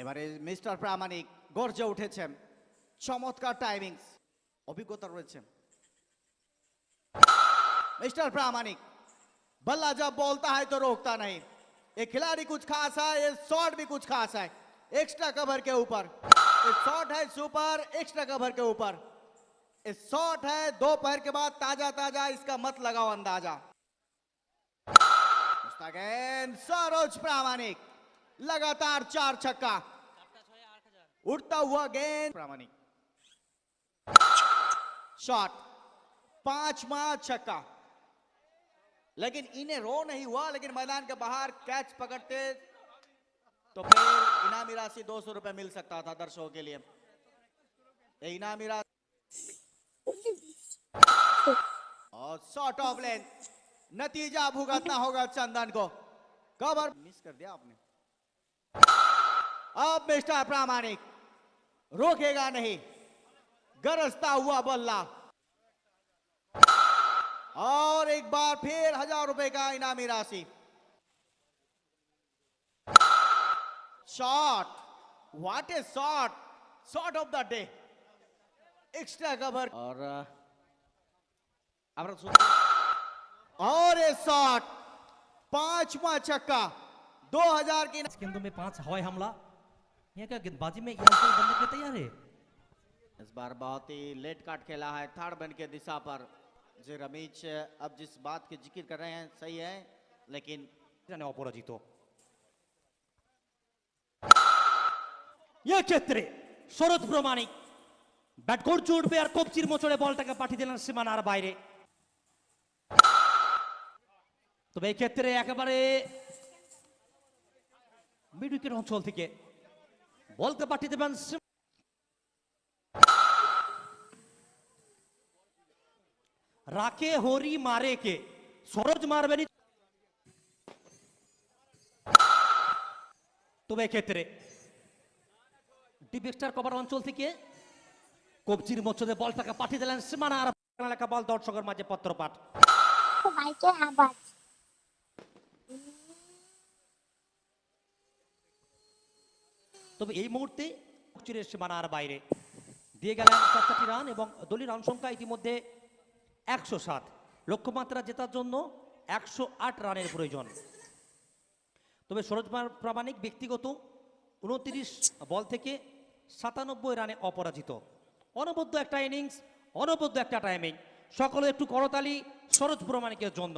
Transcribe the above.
এবারে মিস্টার প্রামাণিক গর্জে উঠেছেন, চমৎকার টাইমিংস, অভিজ্ঞতা রয়েছে मिस्टर प्रामाणिक। बल्ला जब बोलता है तो रोकता नहीं। ये खिलाड़ी कुछ खास है, ये शॉट भी कुछ खास है, एक्स्ट्रा कवर के ऊपर। ये शॉट है सुपर, एक्स्ट्रा कवर के ऊपर। ये शॉट है दोपहर के बाद ताजा ताजा, इसका मत लगाओ अंदाजा। सरोज प्रामाणिक लगातार 4 छक्का, उड़ता हुआ गेंद प्रामाणिक, शॉट 5वां छक्का। लेकिन इन्हें रो नहीं हुआ, लेकिन मैदान के बाहर कैच पकड़ते तो फिर इनामी राशि 200 रुपए मिल सकता था दर्शकों के लिए। इनामी राशि और शॉट ऑफ लेंथ, नतीजा भुगतना होगा चंदन को। कवर मिस कर दिया आपने। अब मिस्टर प्रामाणिक रोकेगा नहीं, गरजता हुआ बल्ला, और एक बार फिर 1000 रुपए का इनामी राशि। Shot, what A shot, shot of the day, extra cover. और ये शॉट 5वां छक्का, 2000 की गेंदों में 5 हवाई हमला। यहाँ क्या गेंदबाजी में बनने के लिए तैयार है। इस बार बहुत ही लेट काट खेला है थर्ड बन के दिशा पर। जी रमेश अब जिस बात की जिक्र कर रहे हैं सही है, लेकिन অপরাজিত ये ক্ষেত্রে শরৎ প্রামাণিক ব্যাট করতে উঠবে আর কবজির মোচড়ে বলটাকে পাঠিয়ে দিলেন সীমানার বাইরে। তবে এই ক্ষেত্রে একেবারে মিড উইকেট অঞ্চল থেকে বলকে পাঠিয়ে দেবেন রাকে হরি মারে কে, সরোজ মারবেনি। তবে এক্ষেত্রে ডিপ এক্সট্রা কভার অঞ্চল থেকে কবজির মোচড়ে বলটাকে পাঠিয়ে দিলেন সীমানা আর লেখা বল দর্শকের মাঝে পত্রপাঠ। তবে এই মুহূর্তে সীমানার বাইরে দিয়ে গেলেন 4টি রান এবং দলীয় রান সংখ্যা ইতিমধ্যে 107। লক্ষ্যমাত্রা জেতার জন্য 108 রানের প্রয়োজন। তবে সরোজ প্রামাণিক ব্যক্তিগত 29 বল থেকে 97 রানে অপরাজিত। অনবদ্য একটা ইনিংস, অনবদ্য একটা টাইমিং। সকলে একটু করতালি সরোজ প্রামাণিকের জন্য।